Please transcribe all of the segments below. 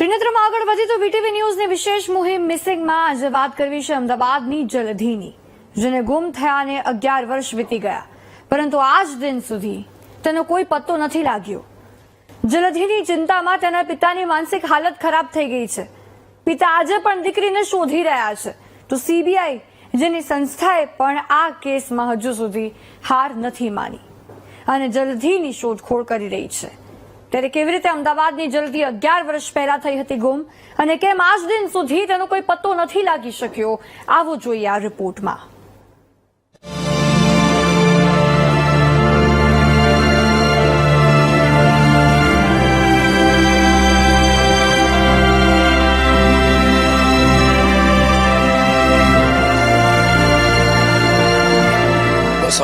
ત્રિનેત્રમાં આગળ વધી તો વીટીવી ન્યૂઝની વિશેષ મુહિમ મિસિંગમાં આજે વાત કરવી છે અમદાવાદની જલધીની, જેને ગુમ થયાને 11 વર્ષ વીતી ગયા, પરંતુ આજ દિન સુધી તેનો કોઈ પત્તો નથી લાગ્યો. જલધીની ચિંતામાં તેના પિતાની માનસિક હાલત ખરાબ થઈ ગઈ છે. પિતા આજે પણ દીકરીને શોધી રહ્યા છે, તો સીબીઆઈ જેની સંસ્થાએ પણ આ કેસમાં હજુ સુધી હાર નથી માની અને જલધીની શોધખોળ કરી રહી છે. ત્યારે કેવી રીતે અમદાવાદની જલધી 11 વર્ષ પહેલા થઈ હતી ગુમ અને કેમ આજ દિન સુધી તેનો કોઈ પત્તો નથી લાગી શક્યો, આવો જોઈએ આ રિપોર્ટમાં.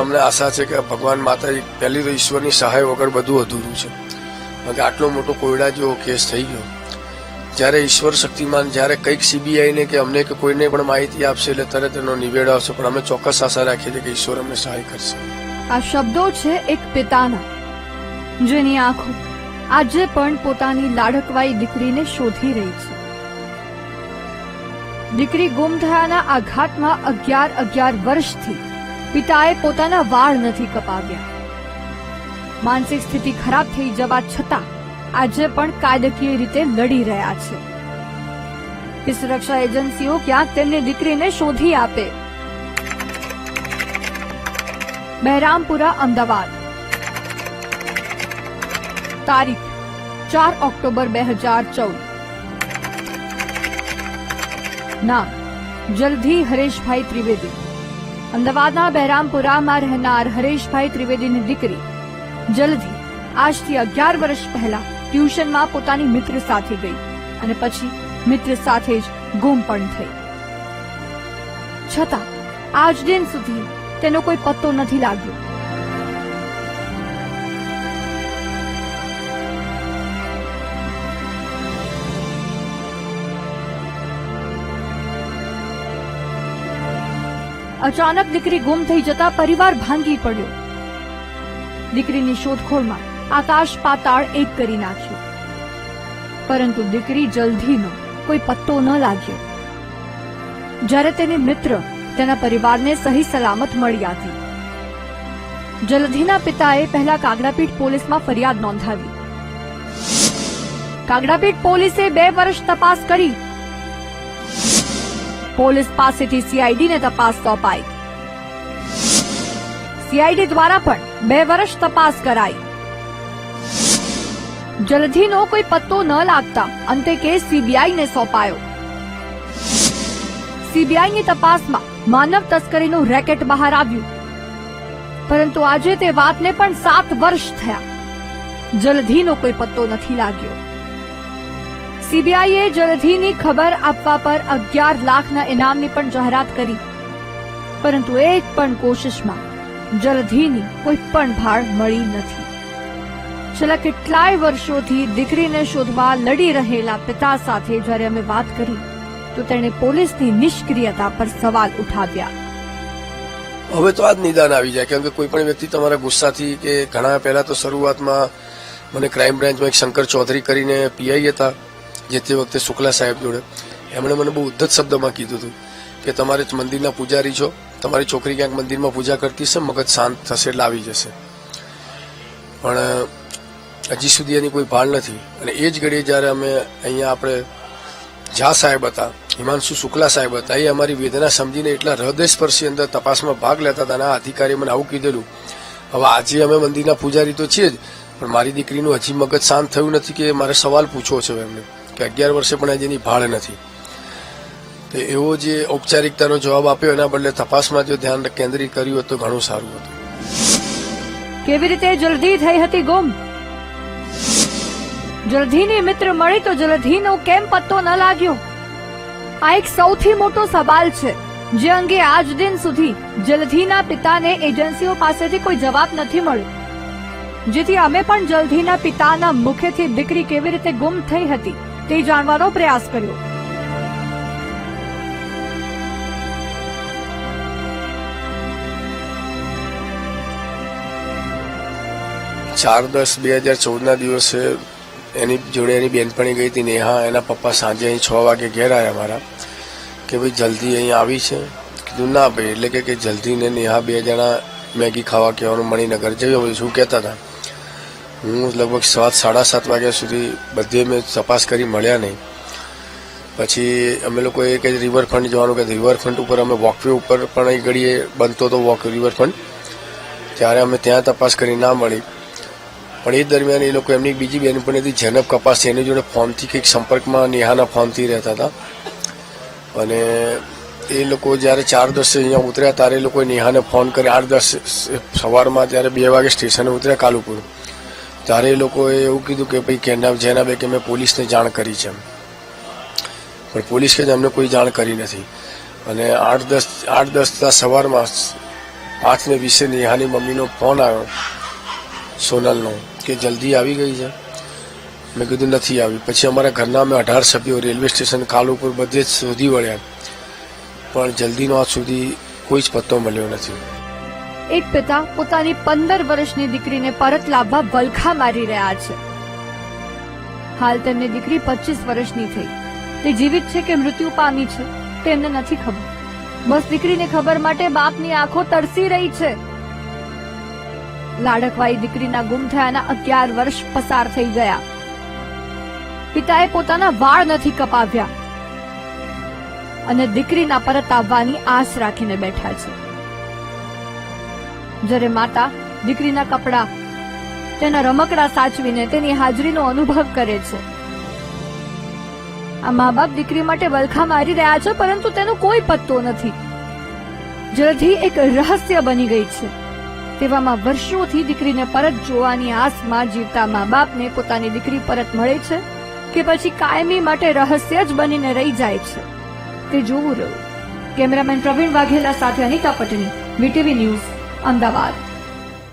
અમને આશા છે કે ભગવાન માતાજી પહેલી તો ઈશ્વરની સહાય વગર બધું અધૂરું છે. આટલો મોટો કોયડા જેવો કેસ થઈ ગયો, જ્યારે ઈશ્વર શક્તિમાન જ્યારે કંઈક સીબીઆઈને કે અમને કે કોઈને પણ માહિતી આપશે એટલે તરત એનો નિવેડો આવશે, પણ અમે ચોક્કસ આશા રાખીએ છીએ કે ઈશ્વર અમને સહાય કરશે. આ શબ્દો છે એક પિતાના, જેની આંખો આજે પણ પોતાની લાડકવાઈ દીકરીને શોધી રહી છે. દીકરી ગુમ થયાના આઘાતમાં 11 વર્ષથી પિતાએ પોતાના વાળ નથી કપાવ્યા. માનસિક સ્થિતિ ખરાબ થઈ જવા છતાં આજે પણ કાયદાકીય રીતે લડી રહ્યા છે. સુરક્ષા એજન્સીઓ ક્યાંક તેમની દીકરીને શોધી આપે. બહેરામપુરા, અમદાવાદ, તારીખ 4 ઓક્ટોબર 2014. નામ જલધી હરેશભાઈ ત્રિવેદી. અમદાવાદના બહેરામપુરામાં રહેનાર હરેશભાઈ ત્રિવેદીની દીકરી જલધી આજથી 11 વર્ષ પહેલા ટ્યુશનમાં પોતાની મિત્ર સાથે ગઈ અને પછી મિત્ર સાથે જ ગુમ પણ થઈ. છતાં આજ દિન સુધી તેનો કોઈ પત્તો નથી લાગ્યો. અચાનક દીકરી ગુમ થઈ જતા પરિવાર ભાંગી પડ્યો. દીકરીની શોધખોળમાં આકાશ પાતાળ એક કરી નાખ્યું, પરંતુ દીકરી જલધીનો કોઈ પત્તો ન લાગ્યો. જ્યારે તેની મિત્ર તેના પરિવારને સહી સલામત મળી હતી. જલધીના પિતાએ પહેલા કાગડાપીઠ પોલીસમાં ફરિયાદ નોંધાવી. કાગડાપીઠ પોલીસે 2 વર્ષ તપાસ કરી. પોલીસ પાસેથી સીઆઈડીને તપાસ સોંપાઈ. સીઆઈડી દ્વારા પણ 2 વર્ષ તપાસ કરાઈ. જલધીનો કોઈ પત્તો ન લાગતા અંતે કેસ સીબીઆઈને સોંપાયો. સીબીઆઈની તપાસમાં માનવ તસ્કરીનું રેકેટ બહાર આવ્યું, પરંતુ આજે તે વાતને પણ 7 વર્ષ થયા. જલધીનો કોઈ પત્તો નથી લાગ્યો. સીબીઆઈએ જલધીની ખબર આપવા પર 11 લાખના ઇનામની પણ જાહેરાત કરી, પરંતુ એક પણ કોશિશમાં જલધીની કોઈ પણ ભાળ મળી નથી. છેલ્લા કેટલાય વર્ષોથી દીકરીને શોધવા લડી રહેલા પિતા સાથે જ્યારે અમે વાત કરી તો તેણે પોલીસની નિષ્ક્રિયતા પર સવાલ ઉઠાવ્યા. હવે તો આ જ નિદાન આવી જાય, કેમ કે કોઈ પણ વ્યક્તિ તમારા ગુસ્સાથી કે ઘણા પહેલા તો શરૂઆતમાં મને ક્રાઇમ બ્રાન્ચમાં એક શંકર ચૌધરી કરીને પીઆઈ હતા, જે તે વખતે શુક્લા સાહેબ જોડે, એમણે મને બહુ ઉદ્ધત શબ્દમાં કીધું હતું કે તમારે મંદિરના પૂજારી છો, તમારી છોકરી ક્યાંક મંદિરમાં પૂજા કરતી છે, મગજ શાંત થશે એટલે આવી જશે. પણ હજી સુધી એની કોઈ ભાળ નથી. અને એ જ ઘડીએ જ્યારે અમે અહીંયા આપણે ઝા સાહેબ હતા, હિમાંશુ શુક્લા સાહેબ હતા, એ અમારી વેદના સમજીને એટલા હૃદયસ્પર્શી અંદર તપાસમાં ભાગ લેતા હતા અને આ અધિકારીએ મને આવું કીધેલું. હવે આજે અમે મંદિરના પૂજારી તો છીએ જ, પણ મારી દીકરીનું હજી મગજ શાંત થયું નથી કે મારે સવાલ પૂછવો છે એમને કે 11 વર્ષે પણ હજી એની ભાળ નથી. તો એવો જે ઔપચારિકતાનો જવાબ આપ્યો એના બદલે તપાસમાં જો ધ્યાન કેન્દ્રિત કર્યું હોત તો ઘણું સારું હતું. કેવી રીતે જલધી થઈ હતી ગુમ? જલધીની મિત્ર મળી તો જલધીનો કેમ પત્તો ન લાગ્યો? આ એક સૌથી મોટો સવાલ છે, જે અંગે આજ દિન સુધી જલધીના પિતાને એજન્સીઓ પાસેથી કોઈ જવાબ નથી મળ્યો. જેથી અમે પણ જલધીના પિતાના મુખેથી દીકરી કેવી રીતે ગુમ થઈ હતી તે જાણવાનો પ્રયાસ કર્યો. ચાર 10-2014 દિવસે એની જોડે એની બેનપણી ગઈ હતી નેહા, એના પપ્પા સાંજે અહીં 6 વાગે ઘેર આવ્યા મારા કે ભાઈ જલ્દી અહીં આવી છે. કીધું ના ભાઈ, એટલે કે જલ્દી ને નેહા 2 જણા મેગી ખાવા કહેવાનું મણિનગર જઈએ ભાઈ શું કહેતા હતા. હું લગભગ 7-7:30 વાગ્યા સુધી બધે મેં તપાસ કરી, મળ્યા નહીં. પછી અમે લોકોએ કે રિવરફ્રન્ટ જવાનું કે રિવરફ્રન્ટ ઉપર અમે વોકવે ઉપર પણ અહીં ઘડીએ બનતો હતો રિવરફ્રન્ટ, ત્યારે અમે ત્યાં તપાસ કરી, ના મળી. પણ એ દરમિયાન એ લોકો એમની બીજી બેનપણી હતી જેનબ કપાસ, એની જોડે ફોનથી કંઈક સંપર્કમાં નેહાના ફોનથી રહેતા હતા. અને એ લોકો જ્યારે 4:10 અહીંયા ઉતર્યા ત્યારે એ લોકોએ નેહાને ફોન કરી. 8:10 સવારમાં જ્યારે 2 વાગે સ્ટેશને ઉતર્યા કાલુપુર, ત્યારે એ લોકોએ એવું કીધું કે ભાઈ જેનાબે કે મેં પોલીસને જાણ કરી છે, પણ પોલીસ કે અમને કોઈ જાણ કરી નથી. અને 8:10 સવારમાં 8:20 નેહાની મમ્મીનો ફોન આવ્યો સોનલનો કે જલ્દી આવી ગઈ છે. મેં કીધું નથી આવી. પછી અમારા ઘરના અમે 18 સભ્યો રેલવે સ્ટેશન કાલુપુર બધે જ શોધી વળ્યા, પણ જલ્દીનો આજ સુધી કોઈ જ પત્તો મળ્યો નથી. એક પિતા પોતાની 15 વર્ષની દીકરીને પરત લાવવા વલખા મારી રહ્યા છે. હાલ તેમની દીકરી 25 વર્ષની થઈ. તે જીવિત છે કે મૃત્યુ પામી છે તેમને નથી ખબર. બસ દીકરીની ખબર માટે બાપની આંખો તરસી રહી છે. લાડકવાઈ દીકરીના ગુમ થયાના 11 વર્ષ પસાર થઈ ગયા. પિતાએ પોતાના વાળ નથી કપાવ્યા અને દીકરીના પરત આવવાની આસ રાખીને બેઠા છે. જ્યારે માતા દીકરીના કપડા, તેના રમકડા સાચવીને તેની હાજરીનો અનુભવ કરે છે. આ મા બાપ દીકરી માટે વલખા મારી રહ્યા છે, પરંતુ તેનો કોઈ પત્તો નથી. જલ્દી એક રહસ્ય બની ગઈ છે. તેવામાં વર્ષોથી દીકરીને પરત જોવાની આસમાં જીવતા મા બાપને પોતાની દીકરી પરત મળે છે કે પછી કાયમી માટે રહસ્ય જ બનીને રહી જાય છે, તે જોવું રહ્યું. કેમેરામેન પ્રવીણ વાઘેલા સાથે અનિતા પટણી, વીટીવી ન્યૂઝ, અમદાવાદ.